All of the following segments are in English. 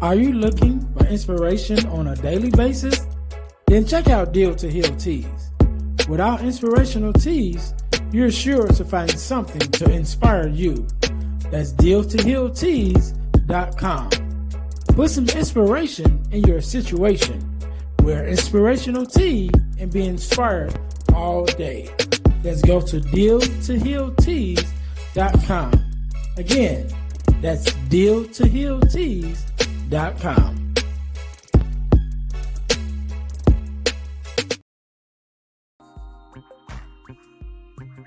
Are you looking for inspiration on a daily basis? Then check out Deal to Heal Teas. With our inspirational teas, you're sure to find something to inspire you. That's dealtohealteas.com. Put some inspiration in your situation. Wear inspirational tea and be inspired all day. Let's go to dealtohealteas.com. Again, that's dealtohealteas.com.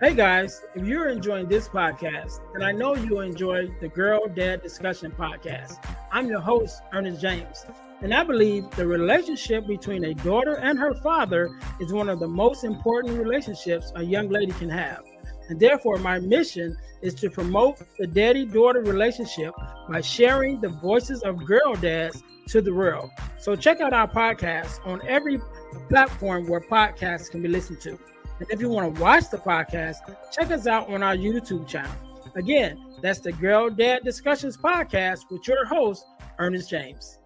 Hey guys, if you're enjoying this podcast, then I know you'll enjoy the Girl Dad Discussion podcast. I'm your host, Ernest James, and I believe the relationship between a daughter and her father is one of the most important relationships a young lady can have. And therefore, my mission is to promote the daddy-daughter relationship by sharing the voices of girl dads to the world. So check out our podcast on every platform where podcasts can be listened to. And if you want to watch the podcast, check us out on our YouTube channel. Again, that's the Girl Dad Discussions podcast with your host, Ernest James.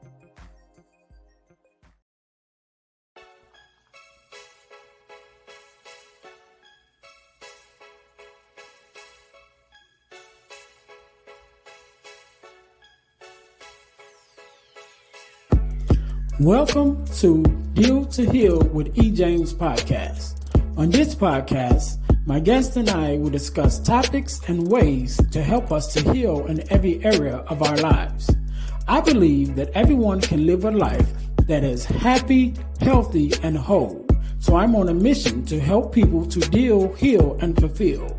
Welcome to Deal to Heal with E. James podcast. On this podcast, my guest and I will discuss topics and ways to help us to heal in every area of our lives. I believe that everyone can live a life that is happy, healthy, and whole. So I'm on a mission to help people to deal, heal, and fulfill.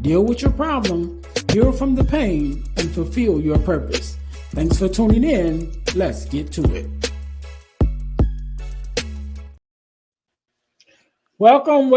Deal with your problem, heal from the pain, and fulfill your purpose. Thanks for tuning in. Let's get to it. Welcome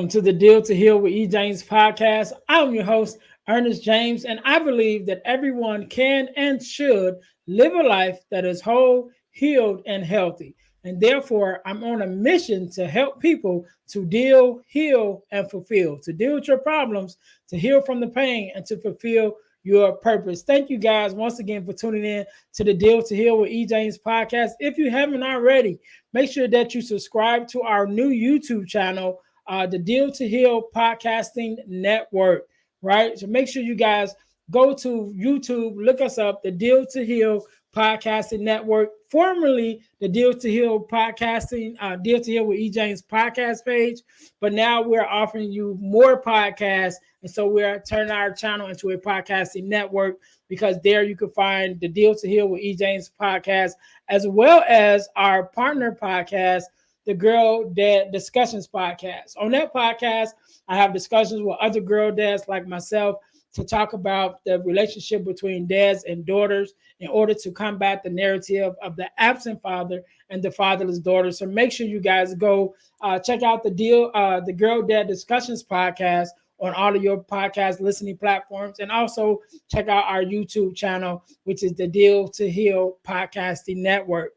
to the Deal to Heal with E. James podcast. I'm your host, Ernest James, and I believe that everyone can and should live a life that is whole, healed, and healthy. And therefore, I'm on a mission to help people to deal, heal, and fulfill, to deal with your problems, to heal from the pain, and to fulfill your purpose. Thank you guys once again for tuning in to the Deal to Heal with E. James podcast. If you haven't already, make sure that you subscribe to our new YouTube channel, the Deal to Heal Podcasting Network, right? So make sure you guys go to YouTube, look us up, the Deal to Heal Podcasting Network, formerly the Deal to Heal Podcasting, Deal to Heal with E. James podcast page. But now we're offering you more podcasts. And so we're turning our channel into a podcasting network because there you can find the Deal to Heal with E. James podcast, as well as our partner podcast, the Girl Dad Discussions podcast. On that podcast, I have discussions with other girl dads like myself to talk about the relationship between dads and daughters in order to combat the narrative of the absent father and the fatherless daughter. So make sure you guys go check out the Girl Dad Discussions podcast on all of your podcast listening platforms, and also check out our YouTube channel, which is the Deal to Heal Podcasting Network.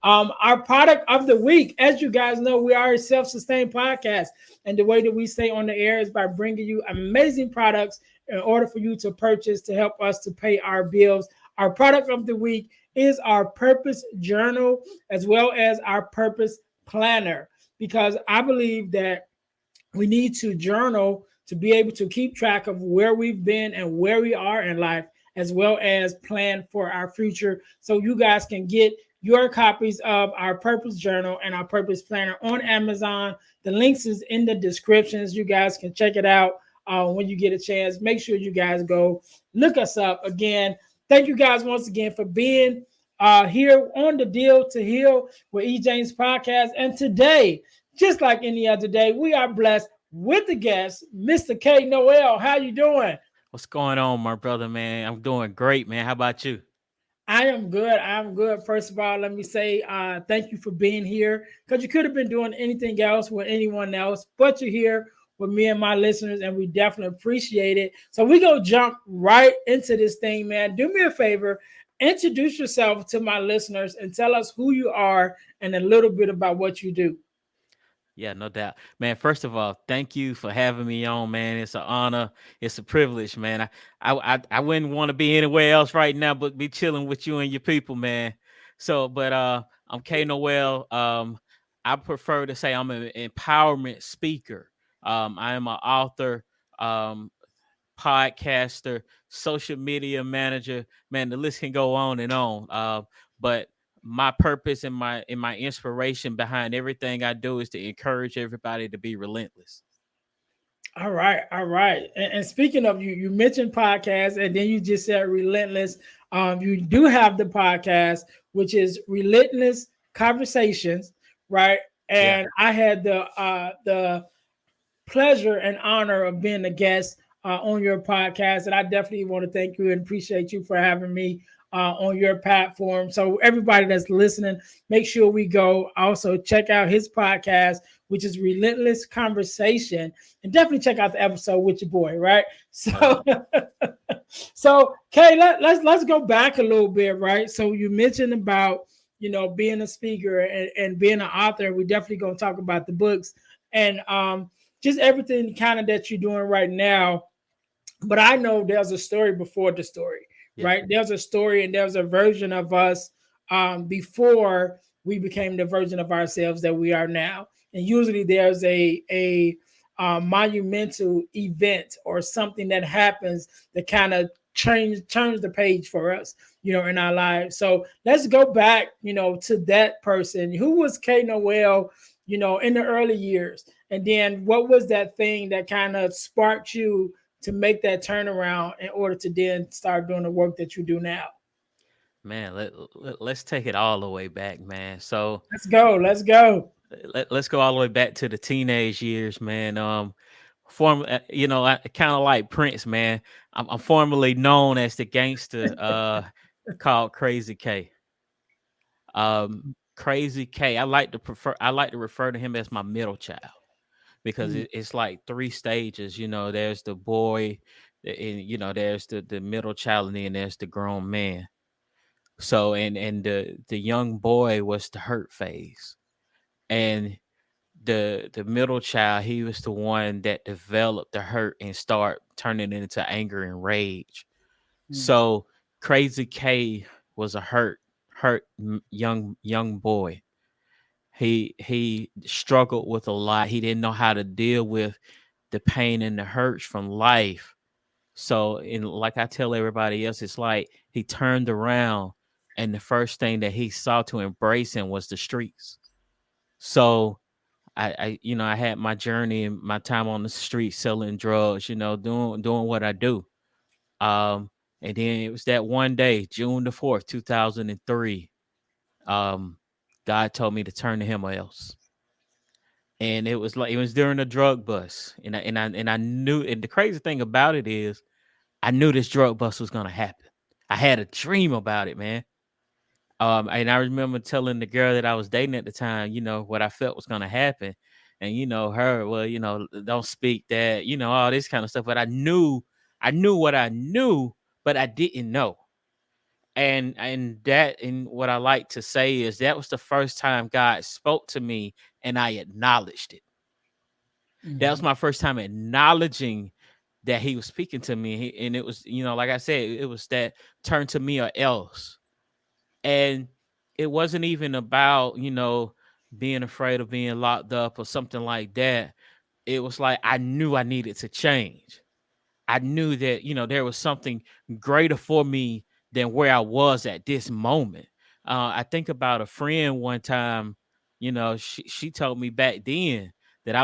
Our product of the week, as you guys know, we are a self-sustained podcast, and the way that we stay on the air is by bringing you amazing products in order for you to purchase to help us to pay our bills. Our product of the week is our Purpose Journal, as well as our Purpose Planner, because I believe that we need to journal to be able to keep track of where we've been and where we are in life, as well as plan for our future. So you guys can get your copies of our Purpose Journal and our Purpose Planner on Amazon. The links is in the descriptions. You guys can check it out when you get a chance. Make sure you guys go look us up. Again, thank you guys once again for being here on the Deal to Heal with E. James podcast. And today, just like any other day, we are blessed with the guest, Mr. K. Noel. How you doing? What's going on, my brother, man? I'm doing great, man. How about you? I am good. I'm good. First of all, let me say thank you for being here, because you could have been doing anything else with anyone else, but you're here with me and my listeners, and we definitely appreciate it. So we're going to jump right into this thing, man. Do me a favor. Introduce yourself to my listeners and tell us who you are and a little bit about what you do. Yeah, no doubt, man. First of all, thank you for having me on, man. It's an honor. It's a privilege, man. I wouldn't want to be anywhere else right now, but be chilling with you and your people, man. So, but I'm K Noel. I prefer to say I'm an empowerment speaker. I am an author. Um, Podcaster, social media manager. Man, the list can go on and on. But my purpose and my inspiration behind everything I do is to encourage everybody to be relentless. All right, all right. And speaking of you, you mentioned podcasts, and then you just said relentless. You do have the podcast, which is Relentless Conversations, right? Yeah. And I had the pleasure and honor of being a guest on your podcast. And I definitely want to thank you and appreciate you for having me on your platform. So, everybody that's listening, make sure we go also check out his podcast, which is Relentless Conversation. And definitely check out the episode with your boy, right? So, so Kay, let's go back a little bit, right? So, you mentioned about being a speaker and being an author. We definitely gonna talk about the books and just everything kind of that you're doing right now. But I know there's a story before the story, Yeah. right? There's a story and there's a version of us before we became the version of ourselves that we are now. And usually there's a monumental event or something that happens that kind of turns the page for us, in our lives. So let's go back, to that person. Who was K Noel, in the early years? And then what was that thing that kind of sparked you to make that turnaround in order to then start doing the work that you do now? Man, let's take it all the way back, man. So Let's go. Let's go. let's go all the way back to the teenage years, man. I kind of like Prince, man. I'm formerly known as the gangster called Crazy K. Crazy K. I like to refer to him as my middle child because Mm, it's like three stages. There's the boy, and there's the middle child, and then there's the grown man. So and the young boy was the hurt phase, and the middle child, he was the one that developed the hurt and start turning it into anger and rage. mm, So Crazy K was a young boy. He struggled with a lot. He didn't know how to deal with the pain and the hurts from life. So, and like I tell everybody else, it's like he turned around and the first thing that he saw to embrace him was the streets. So I had my journey and my time on the street selling drugs, doing what I do. Um, and then it was that one day, June the 4th, 2003. Um, God told me to turn to him or else. And it was during a drug bust. And I knew, and the crazy thing about it is I knew this drug bust was gonna happen. I had a dream about it, man. And I remember telling the girl that I was dating at the time, what I felt was gonna happen. And her, well, don't speak that, all this kind of stuff. But I knew what I knew, but I didn't know. And what I like to say is that was the first time God spoke to me and I acknowledged it. That was mm, my first time acknowledging that he was speaking to me. And it was, like I said, it was that turn to me or else. And it wasn't even about, being afraid of being locked up or something like that. It was like I knew I needed to change. I knew that, there was something greater for me than where I was at this moment. I think about a friend one time, she told me back then that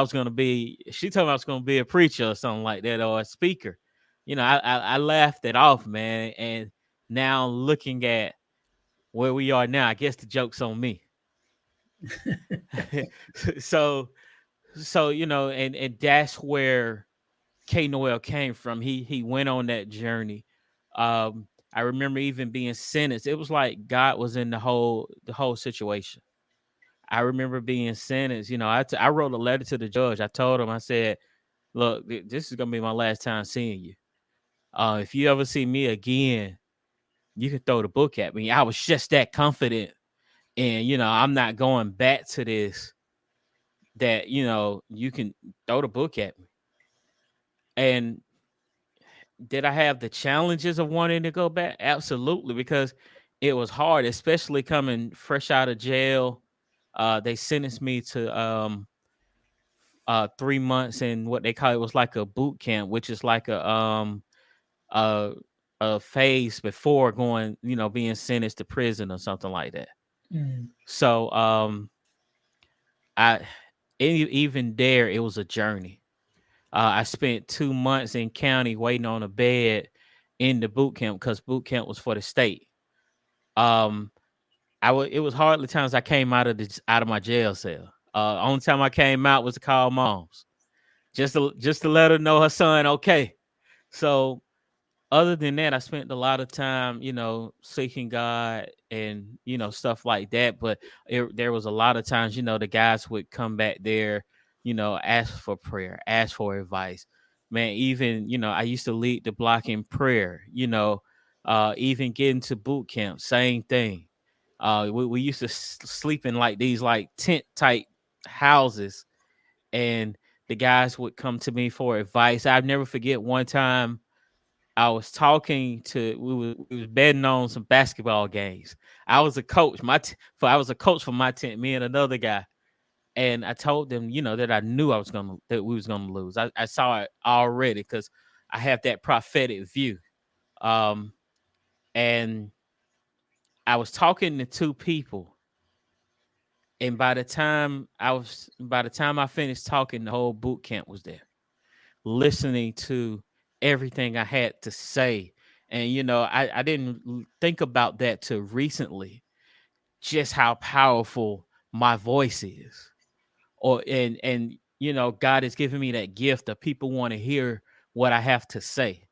she told me I was going to be a preacher or something like that or a speaker. I laughed it off, man. And now looking at where we are now, I guess the joke's on me. so, and that's where K Noel came from. He went on that journey. I remember even being sentenced. It was like God was in the whole situation. I remember being sentenced. I wrote a letter to the judge. I told him, I said, "Look, this is gonna be my last time seeing you. If you ever see me again, you can throw the book at me." I was just that confident, and I'm not going back to that, you can throw the book at me. And did I have the challenges of wanting to go back? Absolutely, because it was hard, especially coming fresh out of jail. They sentenced me to 3 months in what they call, it was like a boot camp, which is like a a phase before going, being sentenced to prison or something like that. Mm. So I even there, it was a journey. I spent 2 months in county waiting on a bed in the boot camp because boot camp was for the state. Um, it was hardly times I came out of my jail cell. Only time I came out was to call moms, just to let her know her son okay. So other than that, I spent a lot of time, seeking God and, stuff like that. But there was a lot of times, the guys would come back there, ask for prayer, ask for advice. Man, even, I used to lead the block in prayer, even getting to boot camp, same thing. We used to sleep in like these like tent type houses, and the guys would come to me for advice. I'll never forget one time I was talking to we was betting on some basketball games. I was a coach. I was a coach for my tent, me and another guy. And I told them, that I knew that we was gonna lose. I saw it already because I have that prophetic view. Um, and I was talking to two people, and by the time I finished talking, the whole boot camp was there, listening to everything I had to say. And I didn't think about that till recently, just how powerful my voice is. Or and God has given me that gift that people want to hear what I have to say.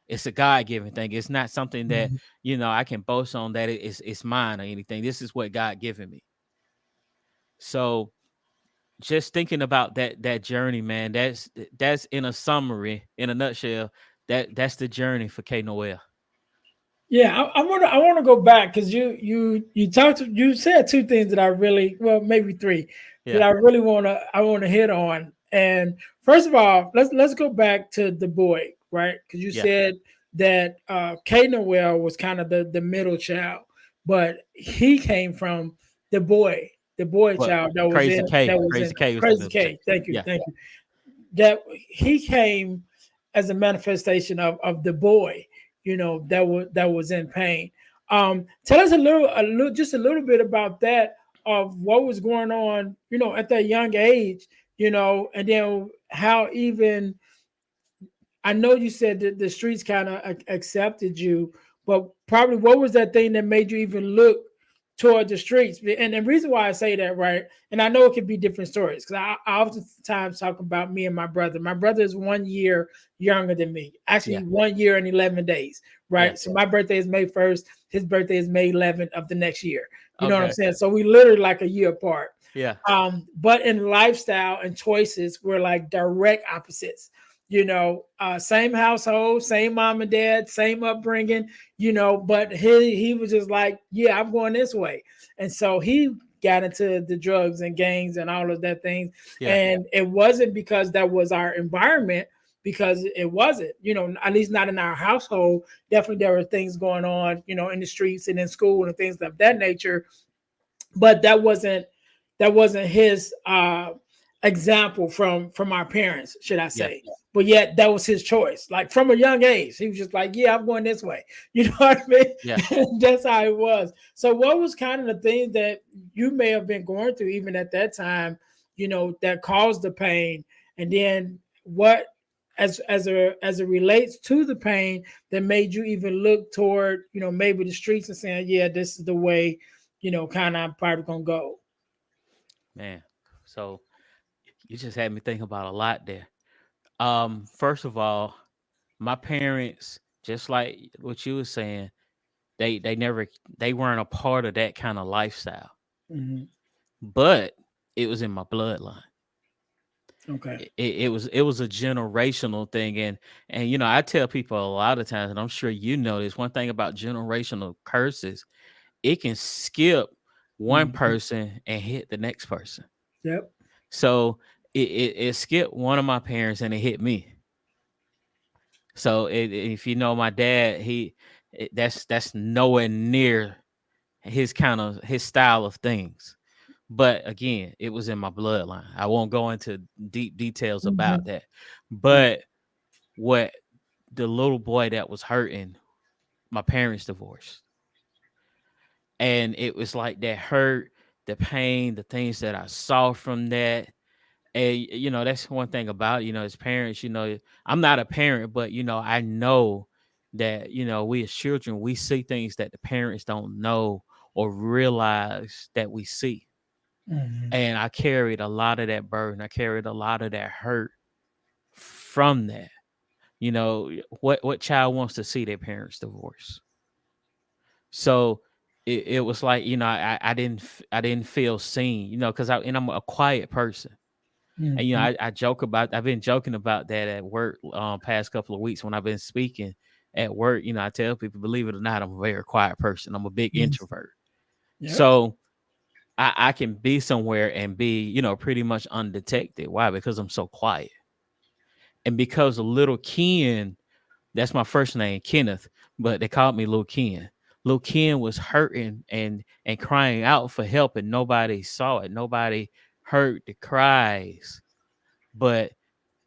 It's a God-given thing. It's not something that, Mhm. I can boast on that it's mine or anything. This is what God given me. So just thinking about that journey, man, that's in a summary, in a nutshell, that's the journey for K Noel. Yeah, I want to go back because you said two things that I really, well, maybe three, that Yeah. I want to hit on. And first of all, let's go back to the boy, right? Because you Yeah. said that K Noel was kind of the middle child, but he came from the boy, the boy But child that was in Crazy K was the Crazy middle child. K. Thank you, Yeah. thank you. That he came as a manifestation of the boy, that was in pain. Tell us just a little bit about that, of what was going on, at that young age, and then how, even, I know you said that the streets kind of accepted you, but probably what was that thing that made you even look toward the streets? And the reason why I say that, right? And I know it could be different stories, because I oftentimes talk about me and my brother. My brother is 1 year younger than me, Yeah. actually 1 year and 11 days, Yeah. right? So my birthday is May 1st. His birthday is May 11th of the next year. You know what I'm Okay. saying? So we literally like a year apart. Yeah. But in lifestyle and choices, we're like direct opposites. Same household, same mom and dad, same upbringing, but he was just like, yeah, I'm going this way. And so he got into the drugs and gangs and all of that things. Yeah. And it wasn't because that was our environment, because it wasn't, at least not in our household. Definitely there were things going on, in the streets and in school and things of that nature, but that wasn't his example from our parents, should I Yeah. say. But yet that was his choice. Like from a young age, he was just like, yeah, I'm going this way. You know what I Yeah. mean? That's how it was. So what was kind of the things that you may have been going through even at that time, that caused the pain? And then what, as it relates to the pain, that made you even look toward, maybe the streets, and saying, yeah, this is the way, kind of I'm probably gonna go. Man. So you just had me think about a lot there. First of all, my parents, just like what you were saying, they never they weren't a part of that kind of lifestyle. Mhm. But it was in my bloodline. Okay. It was a generational thing. And I tell people a lot of times, and I'm sure you know this, one thing about generational curses, it can skip one Mhm. person and hit the next person. Yep. So it skipped one of my parents and it hit me. So if you know my dad, that's nowhere near his style of things. But again, it was in my bloodline. I won't go into deep details about Mhm. that. Yeah. But what the little boy that was hurting, my parents divorced. And it was like that hurt, the pain, the things that I saw from that. And that's one thing about, as parents, I'm not a parent, but I know that, we as children, we see things that the parents don't know or realize that we see. Mhm. And I carried a lot of that burden. I carried a lot of that hurt from that. What child wants to see their parents divorce? So it was like, I didn't feel seen, because I'm a quiet person. And Mhm. I've been joking about that at work past couple of weeks when I've been speaking at work. I tell people, believe it or not, I'm a very quiet person. I'm a big Mhm. introvert. Yep. So I can be somewhere and be, pretty much undetected. Why? Because I'm so quiet. And because of little Ken, that's my first name, Kenneth, but they called me Lil Ken. Lil Ken was hurting and crying out for help, and nobody saw it. Nobody heard the cries, but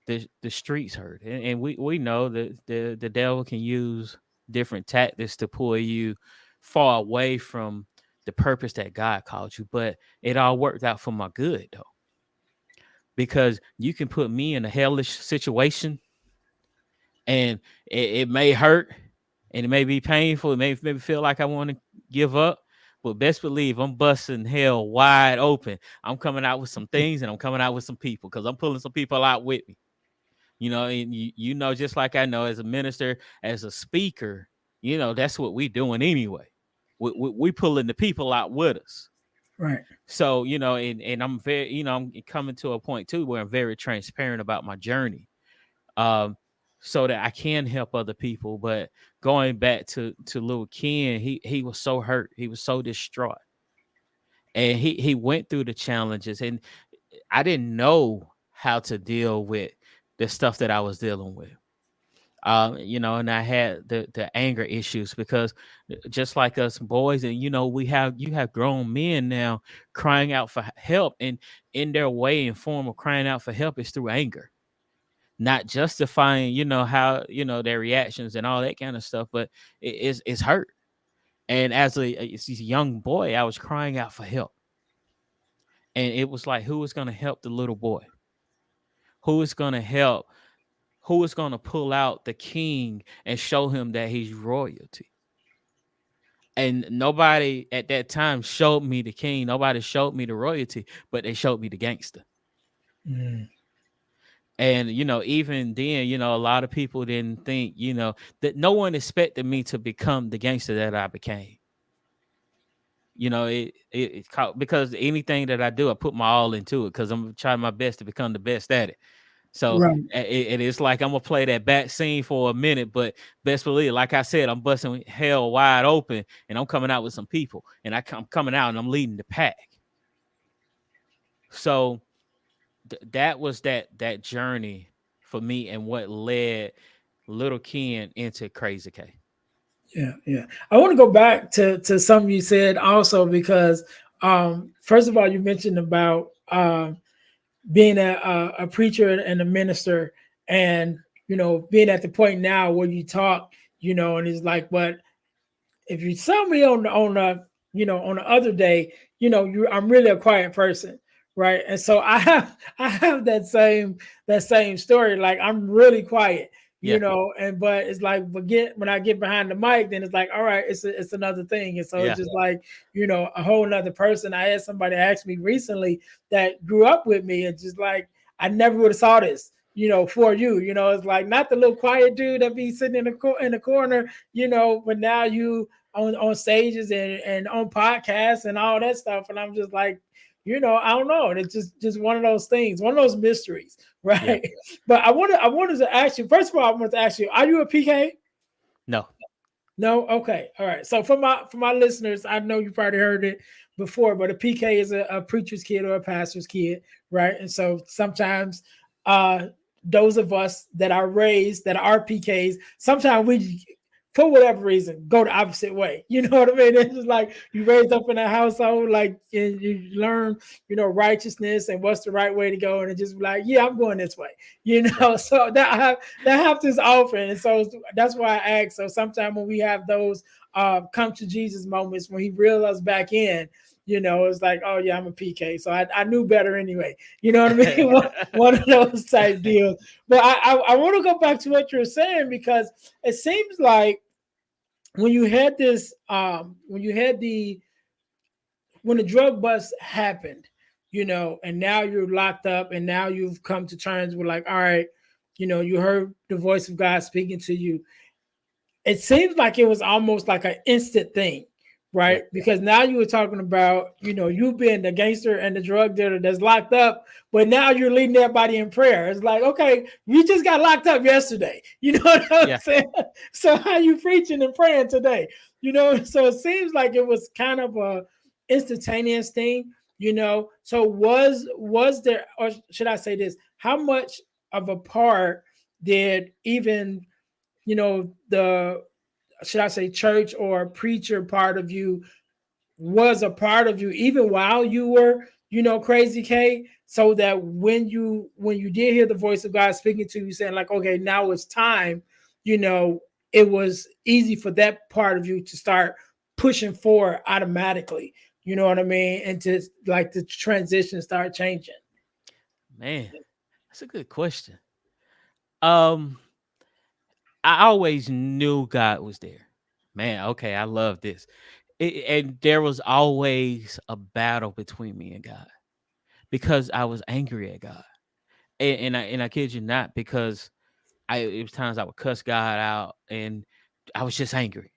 the streets heard. And we know that the devil can use different tactics to pull you far away from the purpose that God called you. But it all worked out for my good, though, because you can put me in a hellish situation, and it may hurt and it may be painful. It may feel like I want to give up. But best believe I'm busting hell wide open. I'm coming out with some things, and I'm coming out with some people, because I'm pulling some people out with me. And just like I know, as a minister, as a speaker, that's what we doing anyway. We pulling the people out with us. Right. So, and I'm very, I'm coming to a point too where I'm very transparent about my journey. Um, so that I can help other people. But going back to little Ken, he was so hurt. He was so distraught. And he went through the challenges, and I didn't know how to deal with the stuff that I was dealing with. And I had the anger issues, because just like us boys, and you have grown men now crying out for help, and in their way and form of crying out for help is through anger, not justifying, how, their reactions and all that kind of stuff, but it's hurt. And as a young boy, I was crying out for help, and it was like, who is going to help the little boy? Who is going to help? Who is going to pull out the king and show him that he's royalty? And nobody at that time showed me the king. Nobody showed me the royalty, but they showed me the gangster. Mhm. And even then, a lot of people didn't think, that no one expected me to become the gangster that I became. It's called, because anything that I do, I put my all into it, because I'm trying my best to become the best at it. So Right. it's like I'm gonna play that back scene for a minute, but best believe, like I said, I'm busting hell wide open, and I'm coming out with some people, and I'm coming out and I'm leading the pack. So that was that journey for me, and what led little Ken into Crazy K. Yeah, yeah. I want to go back to something you said also, because first of all, you mentioned about being a preacher and a minister, and being at the point now where you talk, and it's like, but if you saw me on the other day, I'm really a quiet person, right? And so I have that same story. Like, I'm really quiet, Yeah, and but it's like, when I get behind the mic, then it's like, all right, it's another thing. And so it's yeah, just like, a whole nother person. I had somebody ask me recently that grew up with me, and just like, I never would have saw this, for you. It's like, not the little quiet dude that be sitting in the corner, but now you on stages and on podcasts and all that stuff. And I'm just like, I don't know. It's just one of those things, one of those mysteries, yeah. right? But I wanted to ask you, first of all, I wanted to ask you, are you a PK? No, No, okay, all right. So for my listeners, I know you probably heard it before, but a PK is a preacher's kid or a pastor's kid, right? And so sometimes, uh, those of us that are raised that are PKs, sometimes we, for whatever reason, go the opposite way. You know what I mean? It's just like you raised up in a household, like and you learn, righteousness and what's the right way to go, and it just be like, yeah, I'm going this way. Yeah. So that happens often, and so that's why I ask. So sometimes when we have those come to Jesus moments when He reels us back in, it's like, oh yeah, I'm a PK, so I knew better anyway. You know what I mean? One of those type deals. But I want to go back to what you're saying, because it seems like when you had this, when you had the when the drug bust happened, and now you're locked up, and now you've come to terms with, like, all right, you heard the voice of God speaking to you. It seems like it was almost like an instant thing, Yeah. right? Because now you were talking about, you being the gangster and the drug dealer that's locked up, but now you're leading everybody in prayer. It's like, okay, you just got locked up yesterday. You know what I'm Yeah. saying? So how you preaching and praying today? So it seems like it was kind of a instantaneous thing. So was there, or should I say this? How much of a part did even the, should I say, church or preacher part of you was a part of you even while you were, crazy K, so that when you did hear the voice of God speaking to you, saying like, okay, now it's time, you know, it was easy for that part of you to start pushing forward automatically. You know what I mean? And to, like, the transition start changing. Man, that's a good question. Um, I always knew God was there. Man, okay, I love this. And there was always a battle between me and God because I was angry at God. And I kid you not, because it was times I would cuss God out, and I was just angry.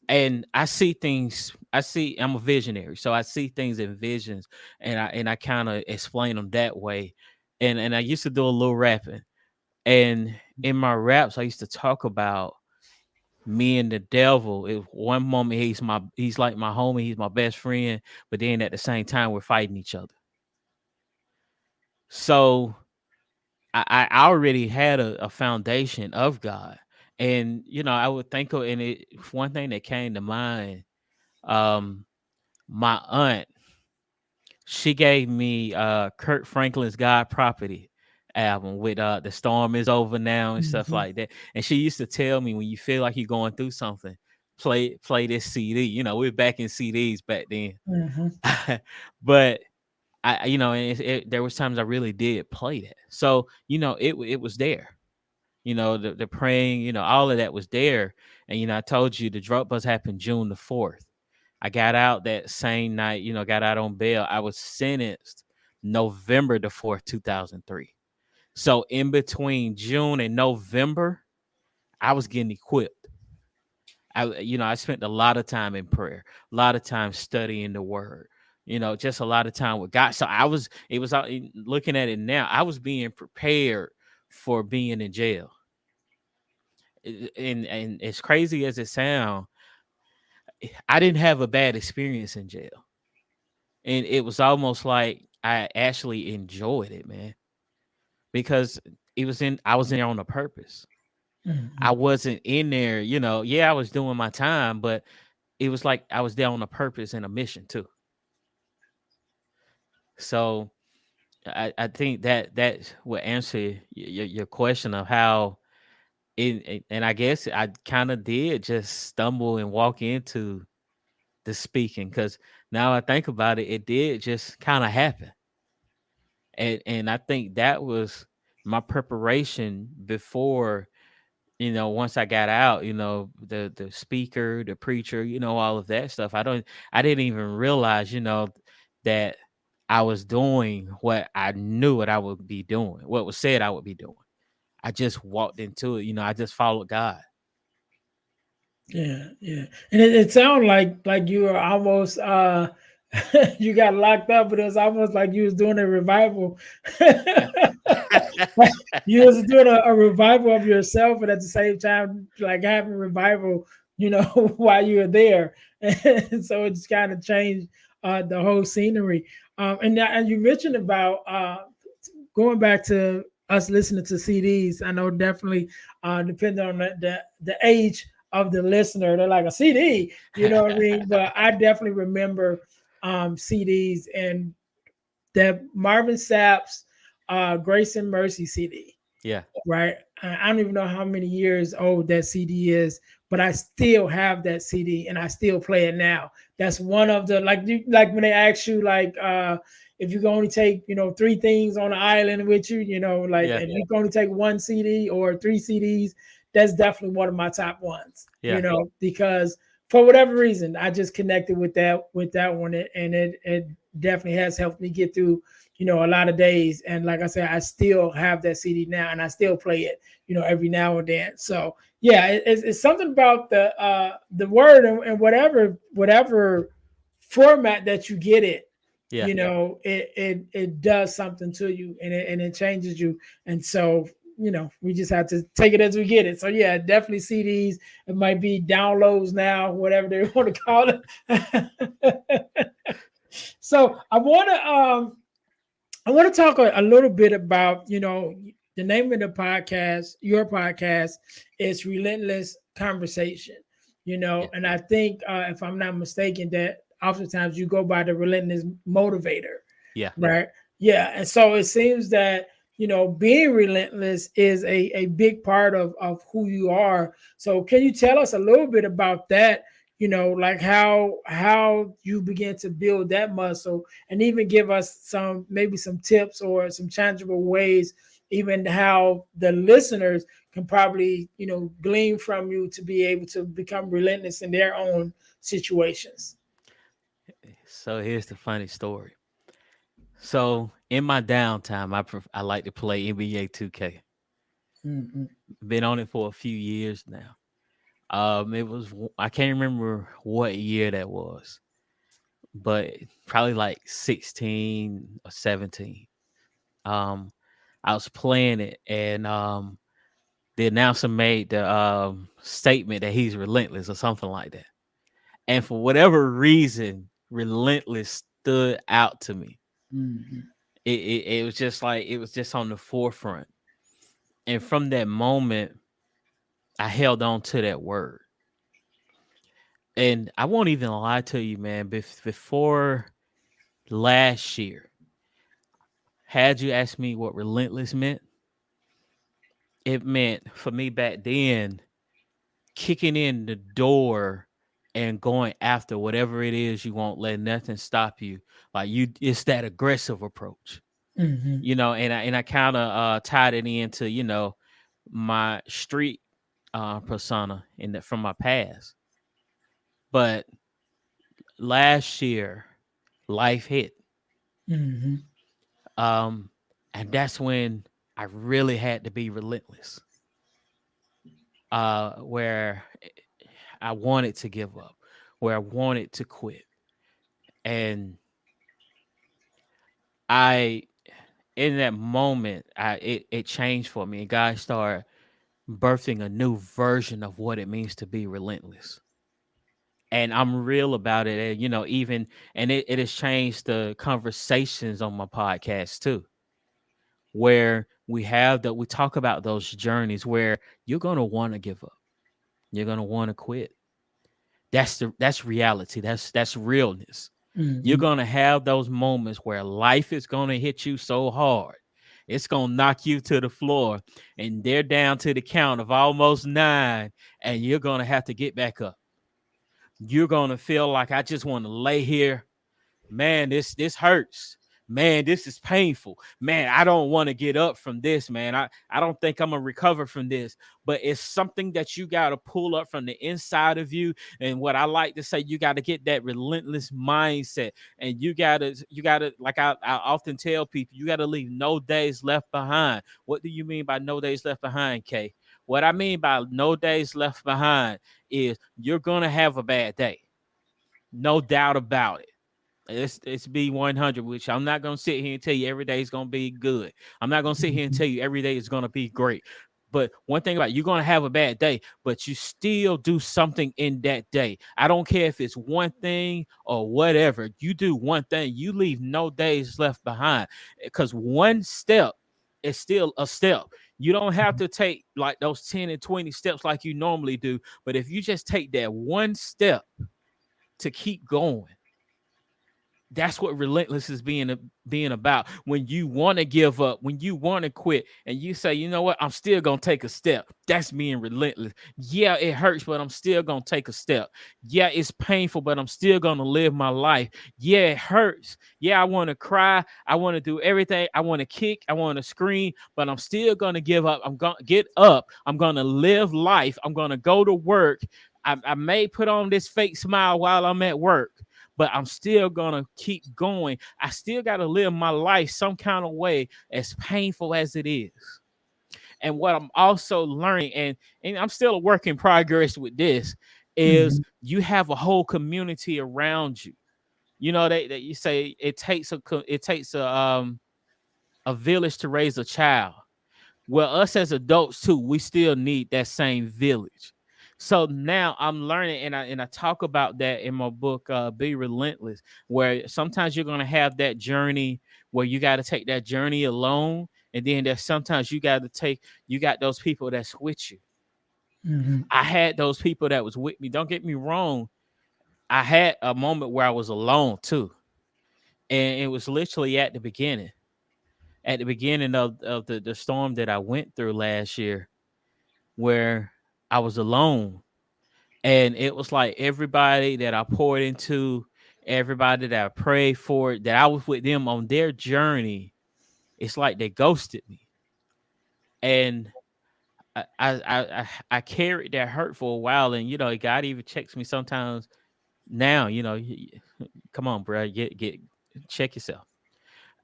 And I see things. I'm a visionary, so I see things in visions, and I kind of explain them that way. And I used to do a little rapping, and in my raps, I used to talk about me and the devil. If one moment he's like my homie, he's my best friend, but then at the same time we're fighting each other. So I already had a foundation of God. And I would think of, and one thing that came to mind, um my aunt, she gave me Kurt Franklin's God Property album with The Storm Is Over Now and stuff Mhm. like that. And she used to tell me, when you feel like you're going through something, play this CD. We're back in CDs back then. Mhm. But and there was times I really did play that. So, it was there. The praying, all of that was there. And I told you the drug bust happened June the 4th. I got out that same night, got out on bail. I was sentenced November the 4th, 2003. So in between June and November, I was getting equipped. I spent a lot of time in prayer, a lot of time studying the word, just a lot of time with God. So it was looking at it now, I was being prepared for being in jail. And as crazy as it sounds, I didn't have a bad experience in jail. And it was almost like I actually enjoyed it, man, because I was in there on a purpose. I Mhm. wasn't in there, yeah, I was doing my time, but it was like I was there on a purpose and a mission too. So I think that will answer your question of how and I guess I kind of did just stumble and walk into the speaking, because now I think about it, it did just kind of happen. And I think that was my preparation before, once I got out, the speaker, the preacher, all of that stuff. I didn't even realize, that I was doing what I knew what I would be doing, what was said I would be doing. I just walked into it, I just followed God. Yeah, yeah. And it sounded like you were almost you got locked up, but it was almost like you was doing a revival. Yeah. Like you was doing a revival of yourself, but at the same time, like having revival while you were there. And so it just kind of changed the whole scenery. And you mentioned about going back to us listening to CDs. I know definitely depending on the age of the listener, they're like a CD, you know what I mean? But I definitely remember CDs and that Marvin Sapp's Grace and Mercy CD, Yeah. right? I don't even know how many years old that CD is, but I still have that CD and I still play it now. That's one of the like when they ask you like if you can only take three things on the island with you, like Yeah. and you can only take one CD or three CDs. That's definitely one of my top ones, Yeah. because for whatever reason I just connected with that one, and it definitely has helped me get through a lot of days. And like I said, I still have that CD now and I still play it, every now and then. So yeah, it's something about the word, and whatever format that you get it, Yeah. it does something to you, and it changes you. And so, we just have to take it as we get it. So yeah, definitely CDs. It might be downloads now, whatever they want to call it. So I want to talk a little bit about, the name of the podcast, your podcast is Relentless Conversation, Yeah. and I think, if I'm not mistaken, that oftentimes you go by the Relentless Motivator, Yeah. right? Yeah. And so it seems that, being relentless is a big part of who you are. So can you tell us a little bit about that? Like how you begin to build that muscle, and even give us maybe some tips or some tangible ways, even how the listeners can probably glean from you to be able to become relentless in their own situations. So here's the funny story. So in my downtime, I like to play NBA 2K. Mhm. Been on it for a few years now. It was I can't remember what year that was, but probably like 16 or 17. Um, I was playing it, and the announcer made the statement that he's relentless or something like that. And for whatever reason, relentless stood out to me. Mhm. It was just like it was just on the forefront. And from that moment, I held on to that word. And I won't even lie to you, man. Before last year, had you asked me what relentless meant, it meant for me back then kicking in the door and going after whatever it is you won't let nothing stop you. Like it's that aggressive approach, Mhm. and I kind of tied it into my street persona from my past. But last year, life hit, Mhm. um, and that's when I really had to be relentless. Where I wanted to give up, where I wanted to quit, and I in that moment, it changed for me, and God started birthing a new version of what it means to be relentless. And I'm real about it, and even and it has changed the conversations on my podcast too, where we talk about those journeys where you're gonna want to give up, you're gonna want to quit. That's reality. That's realness. You're Mhm. gonna have those moments where life is gonna hit you so hard. It's gonna knock you to the floor, and they're down to the count of almost 9, and you're gonna have to get back up. You're gonna feel like I just want to lay here. Man, this hurts. Man, this is painful. Man, I don't want to get up from this, man. I don't think I'm gonna recover from this. But it's something that you gotta pull up from the inside of you. And what I like to say, you gotta get that relentless mindset. And you gotta like I often tell people, you gotta leave no days left behind. What do you mean by no days left behind, Kay? What I mean by no days left behind is you're gonna have a bad day. No doubt about it. It's be 100, which I'm not gonna sit here and tell you every day is gonna be good. I'm not gonna sit here and tell you every day is gonna be great. But one thing about it, you're gonna have a bad day, but you still do something in that day. I don't care if it's one thing or whatever. You do one thing, you leave no days left behind. Because one step is still a step. You don't have to take like those 10 and 20 steps like you normally do. But if you just take that one step to keep going, that's what relentless is being about. When you want to give up, when you want to quit, and you say, you know what, I'm still gonna take a step. That's being relentless. Yeah, it hurts, but I'm still gonna take a step. Yeah, it's painful, but I'm still gonna live my life. Yeah, it hurts. Yeah, I want to cry. I want to do everything. I want to kick. I want to scream, but I'm still gonna give up. I'm gonna get up. I'm gonna live life. I'm gonna go to work. I may put on this fake smile while I'm at work, but I'm still gonna keep going. I still gotta live my life some kind of way, as painful as it is. And what I'm also learning, and I'm still a work in progress with this, is Mhm. you have a whole community around you. You know that you say it takes a village to raise a child. Well, us as adults too, we still need that same village. So now I'm learning, and I talk about that in my book, Be Relentless, where sometimes you're gonna have that journey where you got to take that journey alone, and then there's sometimes you got those people that's with you. Mhm. I had those people that was with me. Don't get me wrong. I had a moment where I was alone too, and it was literally at the beginning of the storm that I went through last year, where I was alone. And it was like everybody that I poured into, everybody that I prayed for, that I was with them on their journey, it's like they ghosted me. And I carried that hurt for a while. And, you know, God even checks me sometimes now, you know, come on, bro, check yourself.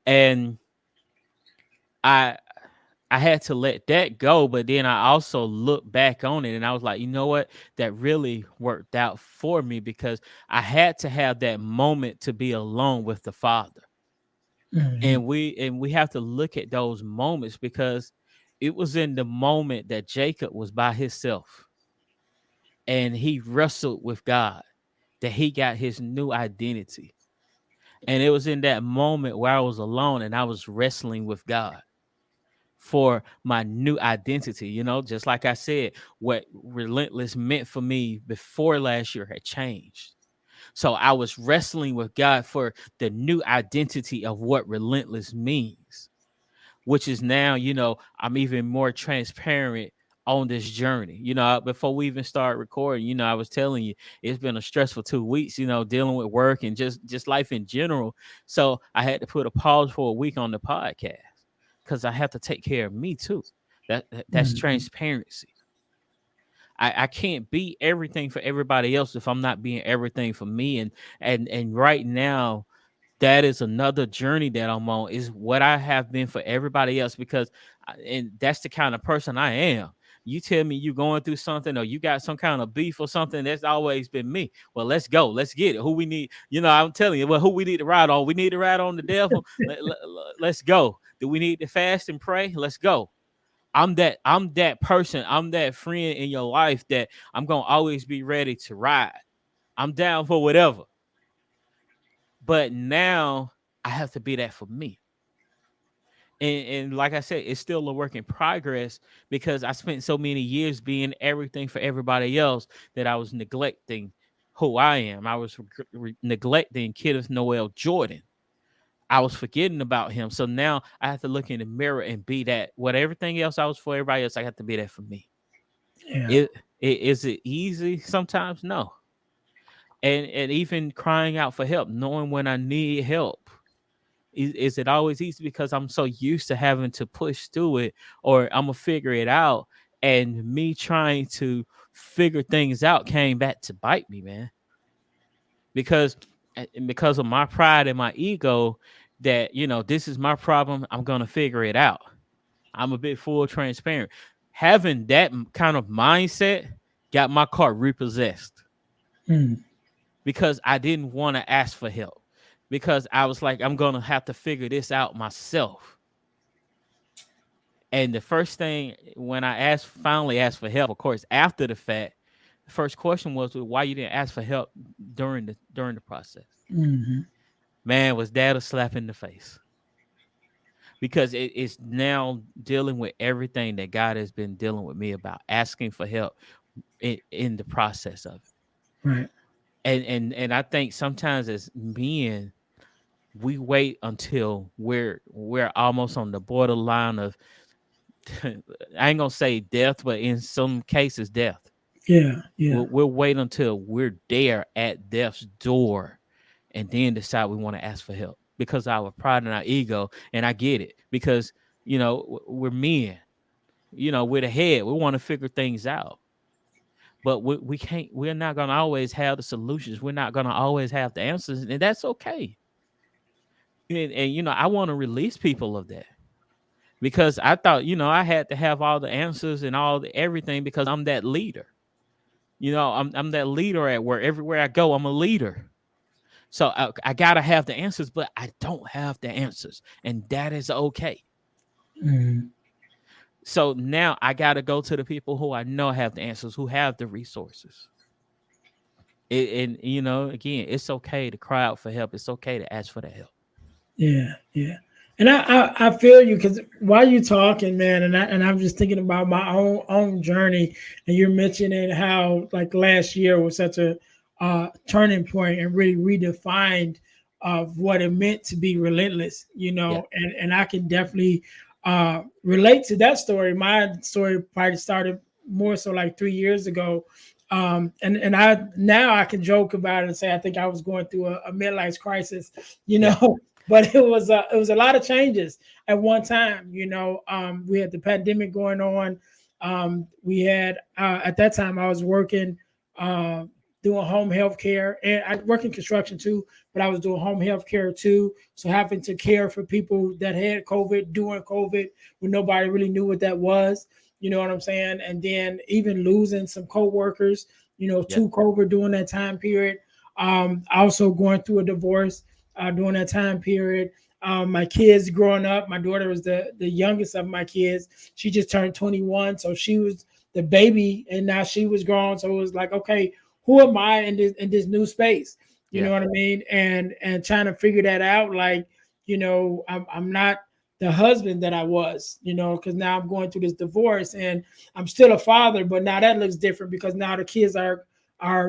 And I, I had to let that go, but then I also looked back on it and I was like, you know what? That really worked out for me because I had to have that moment to be alone with the Father. Mhm. And we have to look at those moments because it was in the moment that Jacob was by himself and he wrestled with God that he got his new identity. And it was in that moment where I was alone and I was wrestling with God for my new identity. You know, just like I said, what relentless meant for me before last year had changed. So I was wrestling with God for the new identity of what relentless means, which is now, you know, I'm even more transparent on this journey. You know, before we even start recording, you know, I was telling you it's been a stressful 2 weeks, you know, dealing with work and just life in general. So I had to put a pause for a week on the podcast because I have to take care of me too. That's Mhm. transparency. I can't be everything for everybody else if I'm not being everything for me. And right now, that is another journey that I'm on, is what I have been for everybody else because and that's the kind of person I am. You tell me you going through something or you got some kind of beef or something, that's always been me. Well, let's go. Let's get it. Who we need, you know, I'm telling you, well, who we need to ride on. We need to ride on the devil. Let's go. Do we need to fast and pray? Let's go. I'm that person. I'm that friend in your life that I'm gonna always be ready to ride. I'm down for whatever. But now I have to be that for me. And like I said, it's still a work in progress because I spent so many years being everything for everybody else that I was neglecting who I am. I was neglecting Kenneth Noel Jordan. I was forgetting about him. So now I have to look in the mirror and be that. What everything else I was for everybody else, I have to be that for me. Yeah. Is it easy? Sometimes no. And even crying out for help, knowing when I need help. Is it always easy because I'm so used to having to push through it or I'm gonna figure it out? And me trying to figure things out came back to bite me, man. Because because of my pride and my ego, that you know this is my problem. I'm gonna figure it out. I'm a bit full transparent. Having that kind of mindset got my car repossessed Mhm. because I didn't want to ask for help because I was like, I'm gonna have to figure this out myself. And the first thing when I finally asked for help, of course, after the fact, the first question was, "Well, why you didn't ask for help during the process?" Hmm. Man, was that a slap in the face? Because it's now dealing with everything that God has been dealing with me about, asking for help in the process of it. Right. And I think sometimes as men, we wait until we're almost on the borderline of I ain't gonna say death, but in some cases death. Yeah. Yeah. We'll wait until we're there at death's door and then decide we want to ask for help because of our pride and our ego. And I get it because, we're men, we're the head. We want to figure things out. But we can't, we're not going to always have the solutions. We're not going to always have the answers. And that's okay. And I want to release people of that because I thought, I had to have all the answers and everything because I'm that leader. I'm that leader at work. Everywhere I go, I'm a leader. So I gotta have the answers, but I don't have the answers, and that is okay. Hmm. So now I gotta go to the people who I know have the answers, who have the resources. And again, it's okay to cry out for help. It's okay to ask for the help. Yeah. Yeah. And I feel you because while you talking, man, and I'm just thinking about my own journey, and you're mentioning how like last year was such a turning point and really redefined of what it meant to be relentless, Yeah, and I can definitely relate to that story. My story probably started more so like 3 years ago. And I now I can joke about it and say I think I was going through a midlife crisis, yeah, but it was a lot of changes at one time. We had the pandemic going on. We had at that time I was working uh, doing home health care, and I work in construction too, but I was doing home health care too. So having to care for people that had COVID during COVID when nobody really knew what that was. You know what I'm saying? And then even losing some coworkers, yeah, to COVID during that time period. Also going through a divorce during that time period. My kids growing up, my daughter was the youngest of my kids. She just turned 21, so she was the baby, and now she was grown. So it was like, okay, who am I in this new space? You yeah, know what I mean? And trying to figure that out, like, I'm not the husband that I was, because now I'm going through this divorce, and I'm still a father, but now that looks different because now the kids are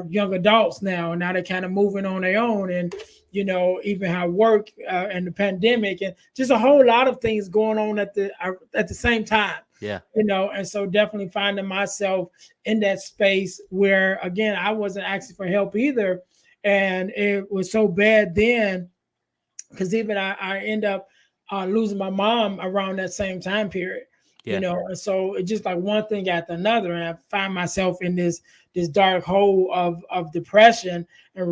young adults now, and now they're kind of moving on their own, and even how work and the pandemic and just a whole lot of things going on at the same time. yeah, And so definitely finding myself in that space where again I wasn't asking for help either, and it was so bad then because even I end up losing my mom around that same time period. yeah, And so it's just like one thing after another, and I find myself in this dark hole of depression and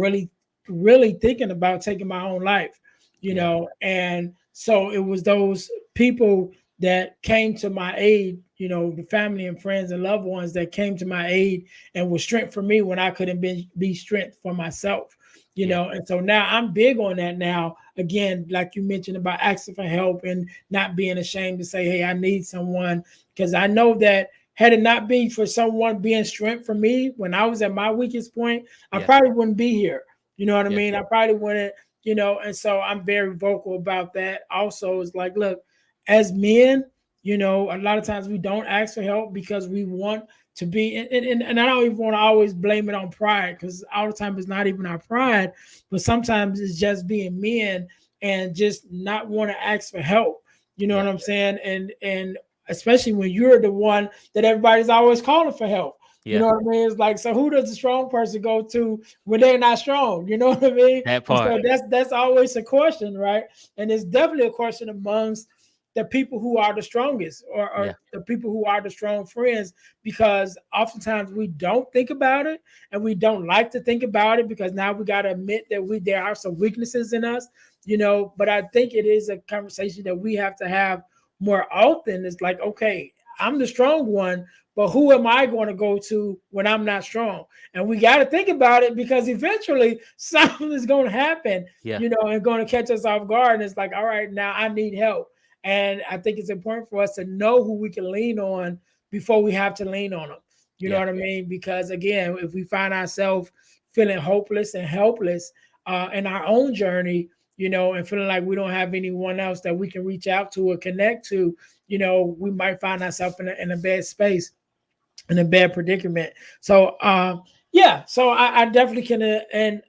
really thinking about taking my own life. yeah, And so it was those people that came to my aid, the family and friends and loved ones that came to my aid and was strength for me when I couldn't be strength for myself. yeah, And so now I'm big on that now. Again, like you mentioned about asking for help and not being ashamed to say, hey, I need someone. Because I know that had it not been for someone being strength for me when I was at my weakest point, I yeah, probably wouldn't be here. You know what I yeah, mean? I probably wouldn't, and so I'm very vocal about that. Also, it's like, look, as men, a lot of times we don't ask for help because we want to be, and I don't even want to always blame it on pride because all the time it's not even our pride, but sometimes it's just being men and just not want to ask for help. You know yeah, what I'm saying? And especially when you're the one that everybody's always calling for help. You yeah. know what I mean? It's like, so who does the strong person go to when they're not strong? You know what I mean? That And part. so that's always a question, right? And it's definitely a question amongst the people who are the strongest, or Yeah, the people who are the strong friends, because oftentimes we don't think about it, and we don't like to think about it because now we got to admit that there are some weaknesses in us. But I think it is a conversation that we have to have more often. It's like, okay, I'm the strong one, but who am I going to go to when I'm not strong? And we got to think about it because eventually something is going to happen, yeah, and going to catch us off guard. And it's like, all right, now I need help. And I think it's important for us to know who we can lean on before we have to lean on them. You know Yeah. what I mean? Because again, if we find ourselves feeling hopeless and helpless in our own journey, and feeling like we don't have anyone else that we can reach out to or connect to, we might find ourselves in a bad space, in a bad predicament. So, yeah, so I definitely can and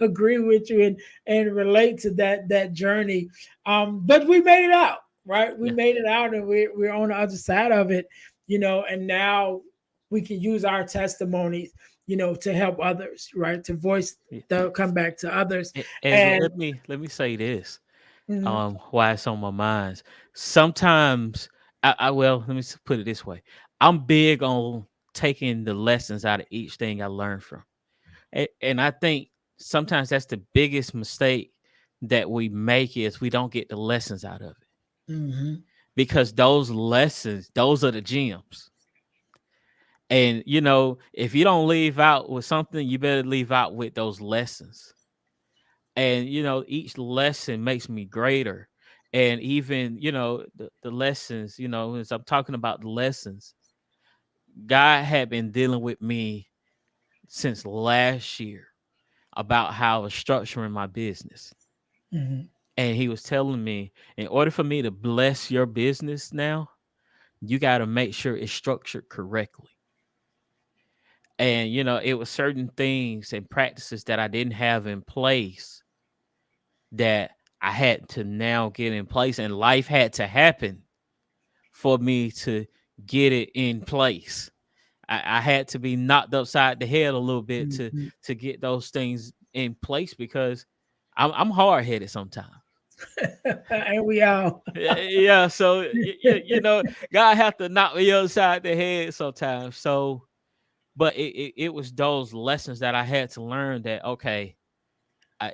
agree with you and relate to that journey. But we made it out, right? We Yeah. made it out, and we're on the other side of it, and now we can use our testimonies, to help others, right? To voice Yeah. the comeback to others, And and let me say this. mhm, Why it's on my mind. Sometimes I well, let me put it this way. I'm big on taking the lessons out of each thing I learn from. And I think sometimes that's the biggest mistake that we make is we don't get the lessons out of it. mhm, Because those lessons, those are the gems. And if you don't leave out with something, you better leave out with those lessons. And each lesson makes me greater. And even the lessons, as I'm talking about the lessons, God had been dealing with me since last year about how I was structuring my business. mhm, And he was telling me, in order for me to bless your business now, you got to make sure it's structured correctly. And it was certain things and practices that I didn't have in place that I had to now get in place, and life had to happen for me to get it in place. I had to be knocked upside the head a little bit mhm. to get those things in place because I'm hard headed sometimes. And we all. Yeah, so God have to knock me upside the head sometimes. So, but it was those lessons that I had to learn that okay,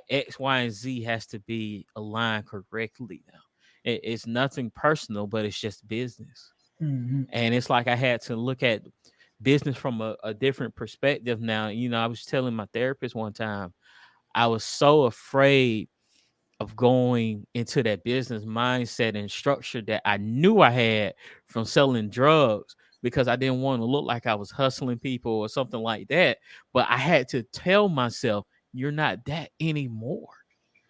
X, Y, and Z has to be aligned correctly now. It's nothing personal, but it's just business. Mhm, And it's like I had to look at business from a different perspective now. I was telling my therapist one time, I was so afraid of going into that business mindset and structure that I knew I had from selling drugs because I didn't want to look like I was hustling people or something like that. But I had to tell myself, you're not that anymore.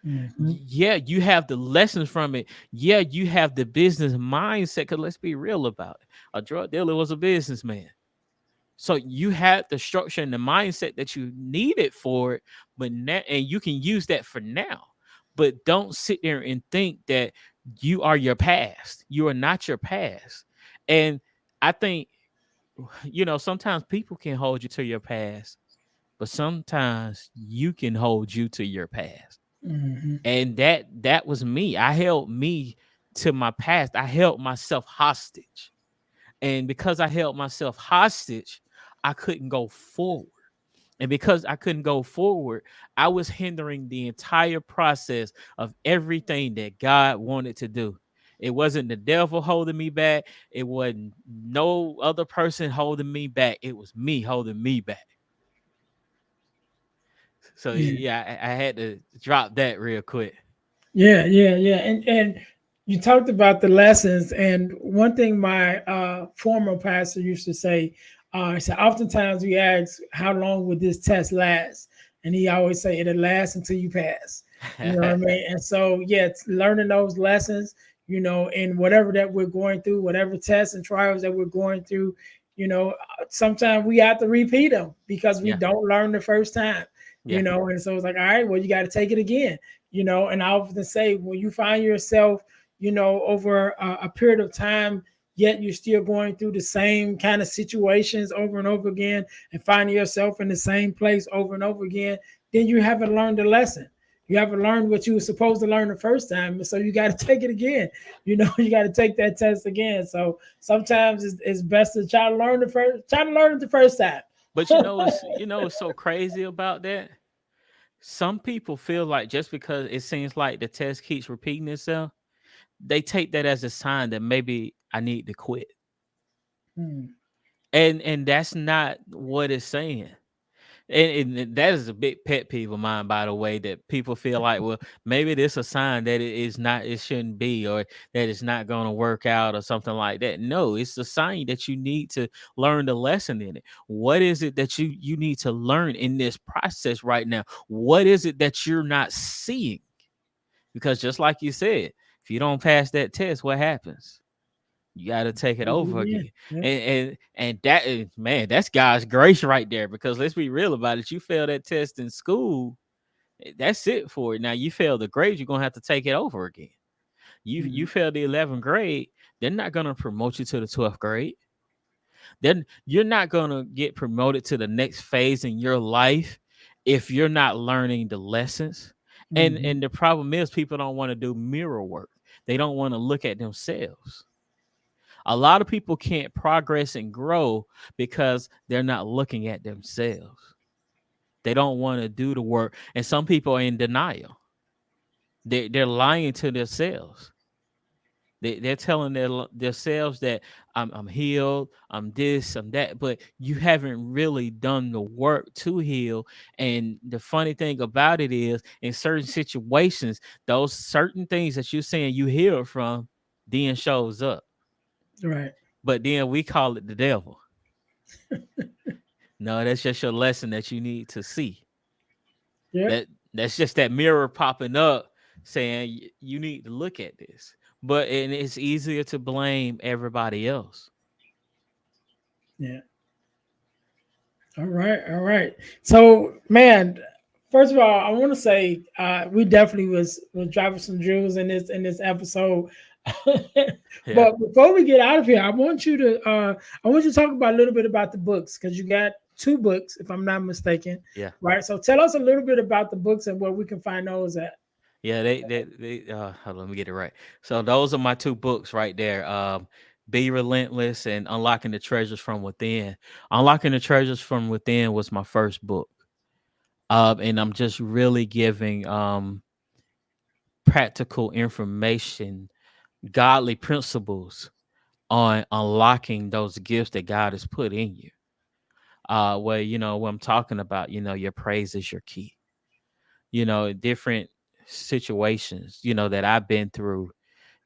mhm, Yeah, you have the lessons from it. Yeah, you have the business mindset. Because let's be real about it. A drug dealer was a businessman. So you had the structure and the mindset that you needed for it, but now, and you can use that for now. But don't sit there and think that you are your past. You are not your past. And I think, sometimes people can hold you to your past, but sometimes you can hold you to your past. mhm, And that was me. I held me to my past. I held myself hostage. And because I held myself hostage, I couldn't go forward. And because I couldn't go forward, I was hindering the entire process of everything that God wanted to do. It wasn't the devil holding me back. It wasn't no other person holding me back. It was me holding me back. So yeah. yeah, I had to drop that real quick. Yeah. And you talked about the lessons, and one thing my former pastor used to say, he said, oftentimes we ask, how long would this test last? And he always say, it'll last until you pass. You know what I mean? And so, yeah, it's learning those lessons, in whatever that we're going through, whatever tests and trials that we're going through, sometimes we have to repeat them because we Yeah, don't learn the first time, yeah, and so it's like, all right, well, you got to take it again. And I often say, when you find yourself, over a period of time, yet you're still going through the same kind of situations over and over again, and finding yourself in the same place over and over again, then you haven't learned the lesson. You haven't learned what you were supposed to learn the first time, and so you got to take it again. You got to take that test again. So sometimes it's best to try to learn it the first time. but it's so crazy about that. Some people feel like just because it seems like the test keeps repeating itself, they take that as a sign that maybe I need to quit. Hmm. And that's not what it's saying. And that is a big pet peeve of mine, by the way, that people feel like, well, maybe this a sign that it is not, it shouldn't be, or that it's not going to work out or something like that. No, it's a sign that you need to learn the lesson in it. What is it that you need to learn in this process right now? What is it that you're not seeing? Because just like you said, if you don't pass that test, what happens? You got to take it over Yeah. again. And that is, man, that's God's grace right there. Because let's be real about it. You fail that test in school, that's it for it. Now you fail the grade, you're gonna have to take it over again. You fail the 11th grade, they're not gonna promote you to the 12th grade. Then you're not gonna get promoted to the next phase in your life if you're not learning the lessons. And the problem is people don't want to do mirror work. They don't want to look at themselves. A lot of people can't progress and grow because they're not looking at themselves. They don't want to do the work. And some people are in denial. They're lying to themselves. They're telling themselves that I'm healed, I'm this, I'm that, but you haven't really done the work to heal. And the funny thing about it is, in certain situations, those certain things that you're saying you healed from then shows up. Right. But then we call it the devil. No, that's just your lesson that you need to see. Yeah. That's just that mirror popping up saying you need to look at this. But and it's easier to blame everybody else. Yeah. All right. All right. So, man, first of all, I want to say we definitely was dropping some jewels in this episode. Yeah. But before we get out of here, I want you to talk about a little bit about the books because you got two books, if I'm not mistaken. Yeah. Right. So tell us a little bit about the books and where we can find those at. Yeah, they hold on, let me get it right. So those are my two books right there. Be Relentless and Unlocking the Treasures from Within. Unlocking the Treasures from Within was my first book. And I'm just really giving practical information, godly principles on unlocking those gifts that God has put in you. Where what I'm talking about, your praise is your key. Different situations, that I've been through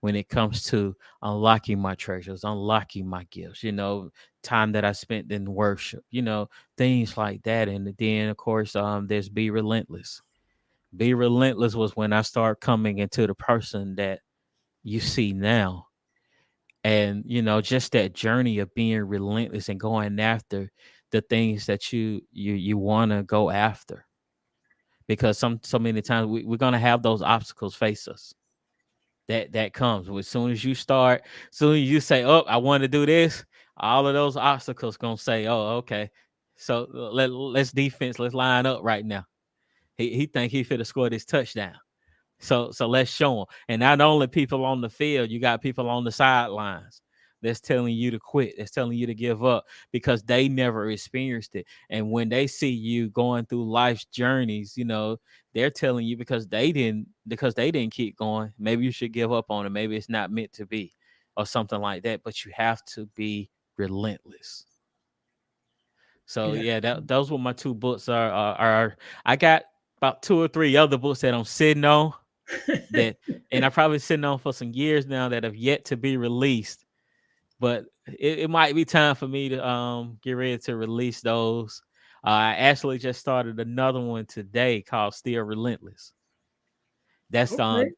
when it comes to unlocking my treasures, unlocking my gifts, time that I spent in worship, things like that. And then of course, there's Be Relentless. Be Relentless was when I started coming into the person that you see now. And just that journey of being relentless and going after the things that you want to go after, because so many times we're going to have those obstacles face us. That comes as soon as you start, soon as you say, oh, I want to do this, all of those obstacles gonna say, oh, okay, so let's defense, let's line up right now. He think he fit to score this touchdown. So let's show them. And not only people on the field, you got people on the sidelines that's telling you to quit, that's telling you to give up because they never experienced it. And when they see you going through life's journeys, they're telling you because they didn't keep going. Maybe you should give up on it. Maybe it's not meant to be or something like that. But you have to be relentless. So Yeah. yeah, those were my two books. Are I got about two or three other books that I'm sitting on that, and I probably sitting on for some years now that have yet to be released. But it might be time for me to get ready to release those. I actually just started another one today called Still Relentless. That's Okay.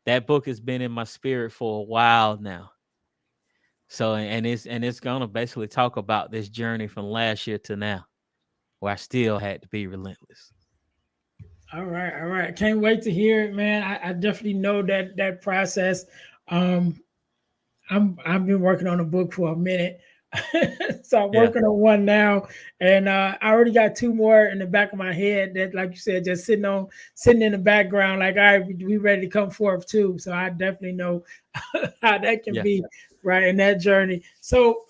that book has been in my spirit for a while now. So and it's gonna basically talk about this journey from last year to now, where I still had to be relentless. All right, all right. Can't wait to hear it, man. I definitely know that process. Um, I've been working on a book for a minute, so I'm Yeah, working on one now, and I already got two more in the back of my head that, like you said, just sitting in the background. Like, all right, we ready to come forth too. So I definitely know how that can yeah, be right in that journey. So,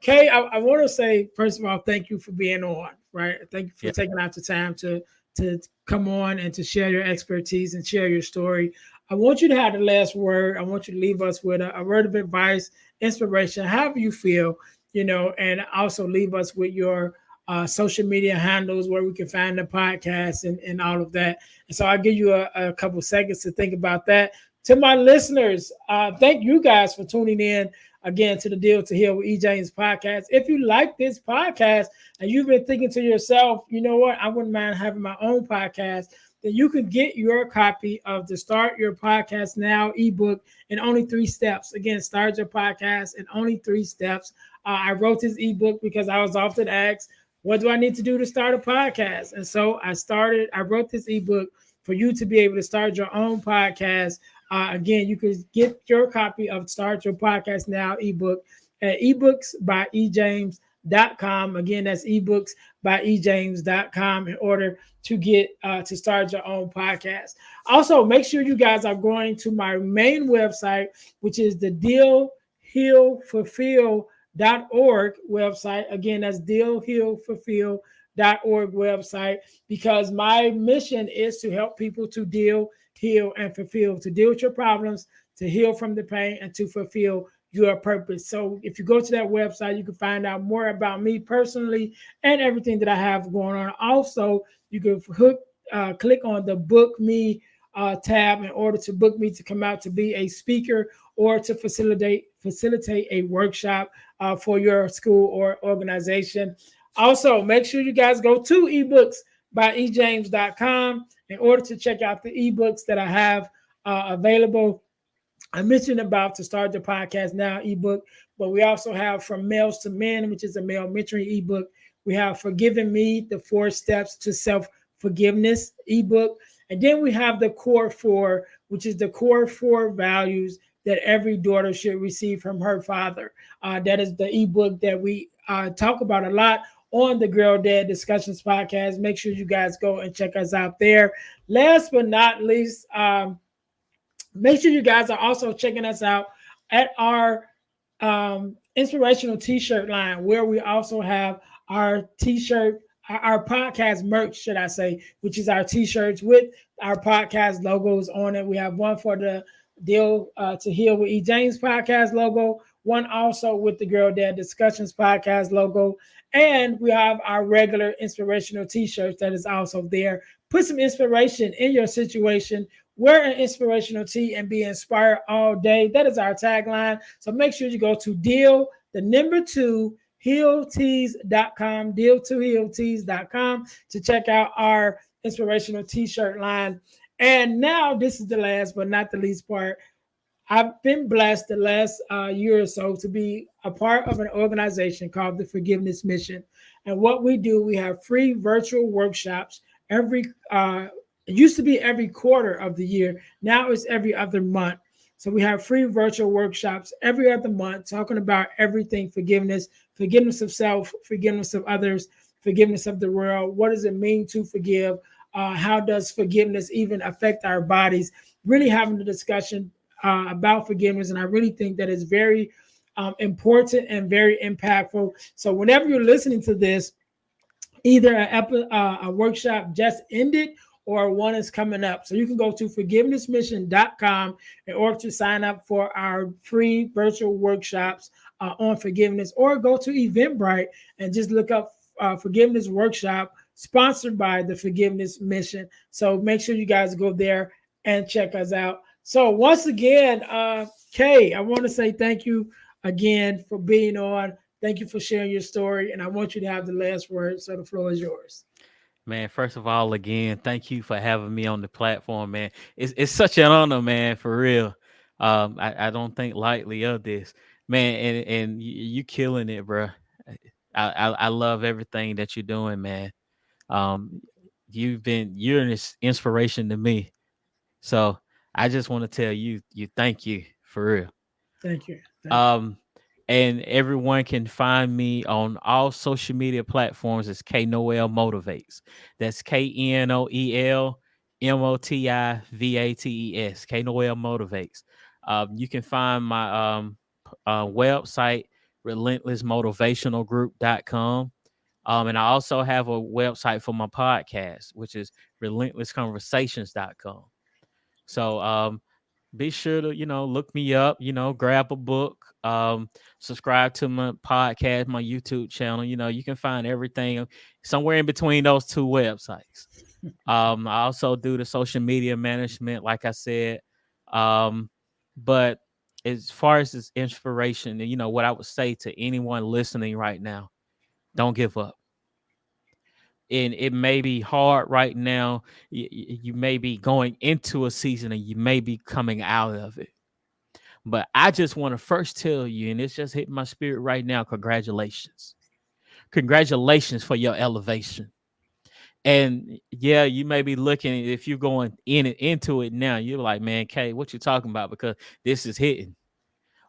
Kay, I want to say first of all, thank you for being on. Right, thank you for yeah. taking out the time to come on and to share your expertise and share your story. I want you to have the last word. I want you to leave us with a word of advice, inspiration, however you feel, and also leave us with your social media handles where we can find the podcast and all of that. And so I'll give you a couple seconds to think about that. To my listeners, thank you guys for tuning in again to the Deal to Heal with E. James podcast. If you like this podcast and you've been thinking to yourself, you know what, I wouldn't mind having my own podcast, then you can get your copy of the Start Your Podcast Now ebook in only 3 steps. Again, start your podcast in only 3 steps. I wrote this ebook because I was often asked, what do I need to do to start a podcast? And so I wrote this ebook for you to be able to start your own podcast. Again, you can get your copy of Start Your Podcast Now ebook at ebooks.ejames.com. Again, that's ebooks.ejames.com in order to get to start your own podcast. Also, make sure you guys are going to my main website, which is the dealhealfulfill.org website. Again, that's dealhealfulfill.org website, because my mission is to help people to deal, heal, and fulfill, to deal with your problems, to heal from the pain, and to fulfill your purpose. So if you go to that website, you can find out more about me personally and everything that I have going on. Also, you can click on the book me tab in order to book me to come out to be a speaker or to facilitate a workshop for your school or organization. Also, make sure you guys go to ebooks.ejames.com in order to check out the ebooks that I have available. I mentioned about to start the podcast now ebook, but we also have From Males to Men, which is a male mentoring ebook. We have Forgiving Me, the 4 Steps to Self-Forgiveness ebook. And then we have the Core 4, which is the core 4 values that every daughter should receive from her father. That is the ebook that we talk about a lot on the Girl Dad Discussions podcast. Make sure you guys go and check us out there. Last but not least, make sure you guys are also checking us out at our inspirational t-shirt line, where we also have our t-shirt, our podcast merch, should I say, which is our t-shirts with our podcast logos on it. We have one for the Deal to Heal with E. James podcast logo, one also with the Girl Dad Discussions podcast logo, and we have our regular inspirational t-shirts that is also there. Put some inspiration in your situation. Wear an inspirational tee and be inspired all day. That is our tagline. So make sure you go to healtees.com, deal2healtees.com to check out our inspirational t-shirt line. And now this is the last but not the least part. I've been blessed the last year or so to be a part of an organization called the Forgiveness Mission. And what we do, we have free virtual workshops every it used to be every quarter of the year. Now it's every other month. So we have free virtual workshops every other month talking about everything forgiveness, forgiveness of self, forgiveness of others, forgiveness of the world. What does it mean to forgive? How does forgiveness even affect our bodies? Really having a discussion about forgiveness. And I really think that is very important and very impactful. So whenever you're listening to this, either a workshop just ended or one is coming up. So you can go to forgivenessmission.com in order to sign up for our free virtual workshops on forgiveness, or go to Eventbrite and just look up forgiveness workshop sponsored by the Forgiveness Mission. So make sure you guys go there and check us out. So once again, Kay, I want to say thank you again for being on. Thank you for sharing your story, and I want you to have the last word. So the floor is yours. Man, first of all, again, thank you for having me on the platform, man. It's such an honor, man, for real. I don't think lightly of this, man, and you killing it, bro. I love everything that you're doing, man. Um, you're an inspiration to me. So I just want to tell you thank you for real. Thank you. Thank you. Um, and everyone can find me on all social media platforms as K Noel Motivates. That's KNOEL MOTIVATES. K Noel Motivates. You can find my website, relentlessmotivationalgroup.com. And I also have a website for my podcast, which is relentlessconversations.com. So be sure to, look me up, grab a book, subscribe to my podcast, my YouTube channel. You can find everything somewhere in between those two websites. I also do the social media management, like I said. But as far as this inspiration, what I would say to anyone listening right now, don't give up. And it may be hard right now. You may be going into a season and you may be coming out of it. But I just want to first tell you, and it's just hitting my spirit right now, congratulations. Congratulations for your elevation. And yeah, you may be looking, if you're going into it now, you're like, man, Kay, what you talking about? Because this is hitting.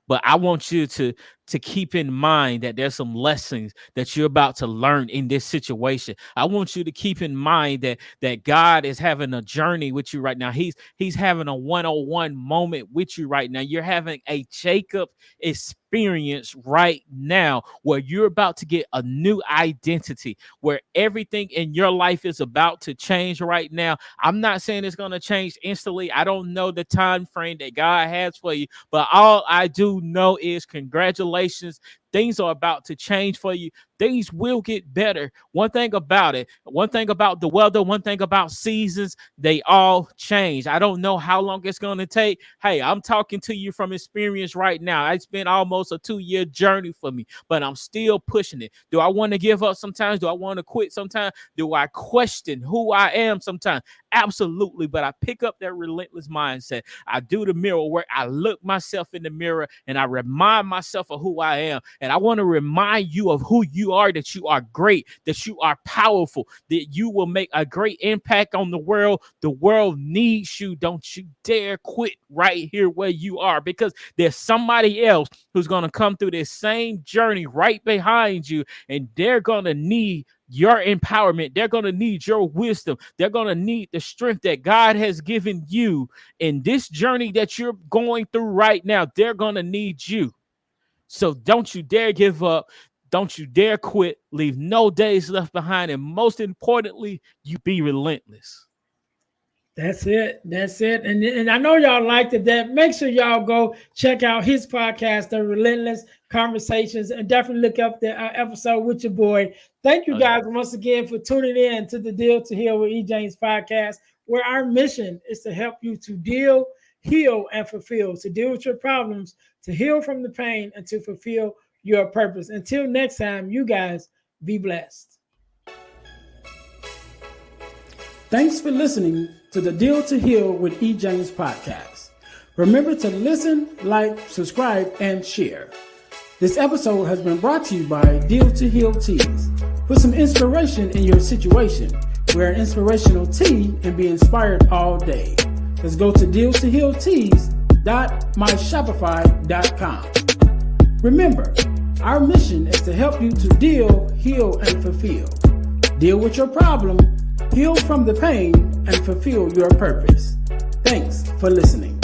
But I want you to keep in mind that there's some lessons that you're about to learn in this situation. I want you to keep in mind that God is having a journey with you right now. He's having a 101 moment with you right now. You're having a Jacob experience right now where you're about to get a new identity, where everything in your life is about to change right now. I'm not saying it's going to change instantly. I don't know the time frame that God has for you, but all I do know is congratulations. Things are about to change for you. Things will get better. One thing about the weather, one thing about seasons, they all change. I don't know how long it's going to take. Hey, I'm talking to you from experience right now. It's been almost a 2-year journey for me, but I'm still pushing it. Do I want to give up sometimes? Do I want to quit sometimes? Do I question who I am sometimes? Absolutely. But I pick up that relentless mindset. I do the mirror work. I look myself in the mirror and I remind myself of who I am. And I want to remind you of who you are, that you are great, that you are powerful, that you will make a great impact on the world. The world needs you. Don't you dare quit right here where you are, because there's somebody else who's going to come through this same journey right behind you, and they're going to need your empowerment. They're going to need your wisdom. They're going to need the strength that God has given you in this journey that you're going through right now. They're going to need you. So don't you dare give up. Don't you dare quit. Leave no days left behind. And most importantly, you be relentless. That's it. That's it. And I know y'all liked it. That make sure y'all go check out his podcast, The Relentless Conversations, and definitely look up the episode with your boy. Thank you guys once again for tuning in to the Deal to Heal with E. James podcast, where our mission is to help you to deal, heal, and fulfill, to deal with your problems, to heal from the pain, and to fulfill your purpose. Until next time, you guys be blessed. Thanks for listening to the Deal to Heal with E. James podcast. Remember to listen, like, subscribe, and share. This episode has been brought to you by Deal to Heal Teas. Put some inspiration in your situation. Wear an inspirational tea and be inspired all day. Let's go to dealtohealteas.myshopify.com. Remember, our mission is to help you to deal, heal, and fulfill. Deal with your problem, heal from the pain, and fulfill your purpose. Thanks for listening.